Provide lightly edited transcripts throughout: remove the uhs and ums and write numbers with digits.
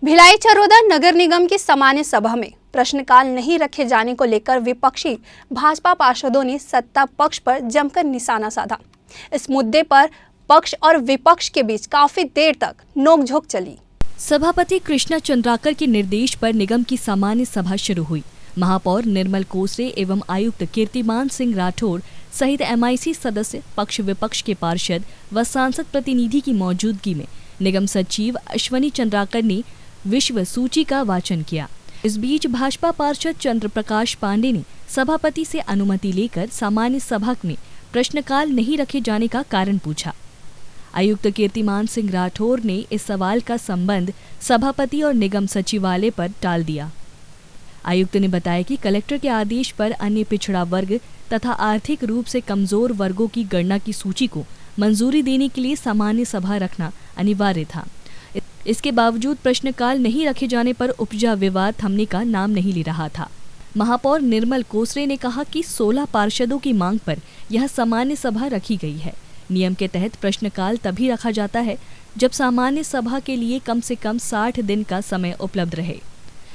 भिलाई चरोदा नगर निगम की सामान्य सभा में प्रश्नकाल नहीं रखे जाने को लेकर विपक्षी भाजपा पार्षदों ने सत्ता पक्ष पर जमकर निशाना साधा। इस मुद्दे पर पक्ष और विपक्ष के बीच काफी देर तक नोकझोंक चली। सभापति कृष्णा चंद्राकर के निर्देश पर निगम की सामान्य सभा शुरू हुई। महापौर निर्मल कोसरे एवं आयुक्त कीर्तिमान सिंह राठौर सहित MIC सदस्य, पक्ष विपक्ष के पार्षद व सांसद प्रतिनिधि की मौजूदगी में निगम सचिव अश्वनी चंद्राकर ने विश्व सूची का वाचन किया। इस बीच भाजपा पार्षद चंद्र प्रकाश पांडे ने सभापति से अनुमति लेकर सामान्य सभा में प्रश्नकाल नहीं रखे जाने का कारण पूछा। आयुक्त कीर्तिमान सिंह राठौर ने इस सवाल का संबंध सभापति और निगम सचिवालय पर टाल दिया। आयुक्त ने बताया कि कलेक्टर के आदेश पर अन्य पिछड़ा वर्ग तथा आर्थिक रूप से कमजोर वर्गों की गणना की सूची को मंजूरी देने के लिए सामान्य सभा रखना अनिवार्य था। इसके बावजूद प्रश्नकाल नहीं रखे जाने पर उपजा विवाद थमने का नाम नहीं ले रहा था। महापौर निर्मल कोसरे ने कहा कि 16 पार्षदों की मांग पर यह सामान्य सभा रखी गई है। नियम के तहत प्रश्नकाल तभी रखा जाता है जब सामान्य सभा के लिए कम से कम 60 दिन का समय उपलब्ध रहे,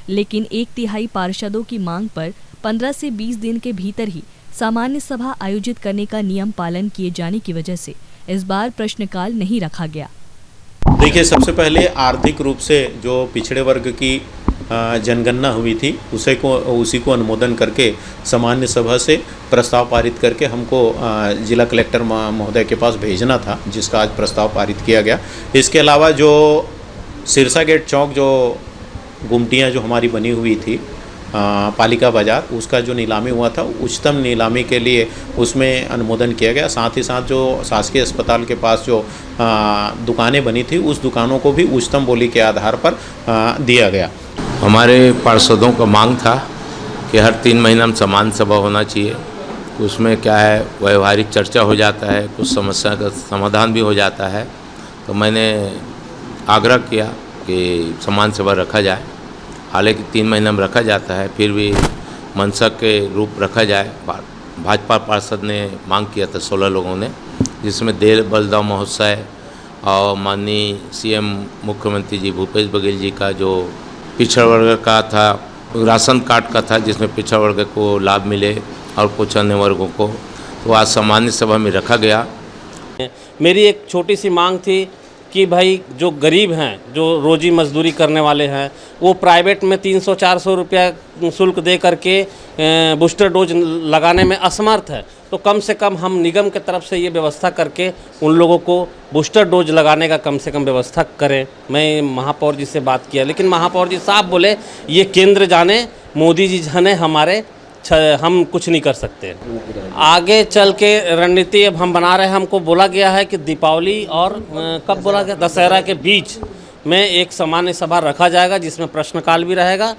लेकिन 1/3 पार्षदों की मांग पर 15 से 20 दिन के भीतर ही सामान्य सभा आयोजित करने का नियम पालन किए जाने की वजह से इस बार प्रश्नकाल नहीं रखा गया। देखिए, सबसे पहले आर्थिक रूप से जो पिछड़े वर्ग की जनगणना हुई थी उसी को अनुमोदन करके सामान्य सभा से प्रस्ताव पारित करके हमको जिला कलेक्टर महोदय के पास भेजना था, जिसका आज प्रस्ताव पारित किया गया। इसके अलावा जो सिरसा गेट चौक जो गुमटियाँ जो हमारी बनी हुई थी पालिका बाजार, उसका जो नीलामी हुआ था उच्चतम नीलामी के लिए उसमें अनुमोदन किया गया। साथ ही साथ जो शासकीय अस्पताल के पास जो दुकानें बनी थी उस दुकानों को भी उच्चतम बोली के आधार पर दिया गया। हमारे पार्षदों का मांग था कि हर 3 महीना में समान सभा होना चाहिए। उसमें क्या है, व्यवहारिक चर्चा हो जाता है, कुछ समस्या का समाधान भी हो जाता है। तो मैंने आग्रह किया कि समान सभा रखा जाए। हालांकि 3 महीना में रखा जाता है, फिर भी मनसक के रूप रखा जाए। भाजपा पार्षद ने मांग किया था 16 लोगों ने, जिसमें देव बलिदान महोत्सव और माननीय CM मुख्यमंत्री जी भूपेश बघेल जी का जो पिछड़ा वर्ग का था, राशन कार्ड का था, जिसमें पिछड़ा वर्ग को लाभ मिले और कुछ अन्य वर्गों को, तो आज सामान्य सभा में रखा गया। मेरी एक छोटी सी मांग थी कि भाई जो गरीब हैं, जो रोजी मजदूरी करने वाले हैं, वो प्राइवेट में 300-400 रुपया शुल्क दे करके बूस्टर डोज लगाने में असमर्थ है। तो कम से कम हम निगम के तरफ से ये व्यवस्था करके उन लोगों को बूस्टर डोज लगाने का कम से कम व्यवस्था करें। मैं महापौर जी से बात किया, लेकिन महापौर जी साहब बोले ये केंद्र जाने, मोदी जी जाने, हमारे हम कुछ नहीं कर सकते। आगे चल के रणनीति अब हम बना रहे हैं। हमको बोला गया है कि दीपावली और कब बोला गया, दशहरा के बीच में एक सामान्य सभा रखा जाएगा, जिसमें प्रश्नकाल भी रहेगा।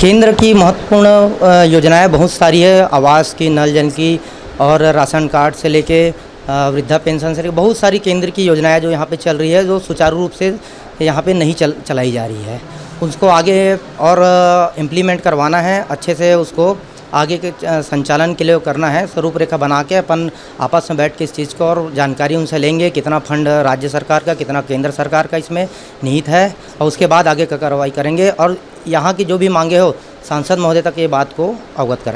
केंद्र की महत्वपूर्ण योजनाएं बहुत सारी है, आवास की, नल जल की और राशन कार्ड से लेके वृद्धा पेंशन से लेकर बहुत सारी केंद्र की योजनाएं जो यहाँ पे चल रही है, जो सुचारू रूप से यहाँ पे नहीं चलाई जा रही है। उसको आगे और इम्प्लीमेंट करवाना है, अच्छे से उसको आगे के संचालन के लिए करना है। स्वरूप रेखा बना के अपन आपस में बैठ के इस चीज़ को और जानकारी उनसे लेंगे, कितना फंड राज्य सरकार का, कितना केंद्र सरकार का इसमें निहित है, और उसके बाद आगे का कार्रवाई करेंगे और यहाँ की जो भी मांगे हो सांसद महोदय तक ये बात को अवगत कराएंगे।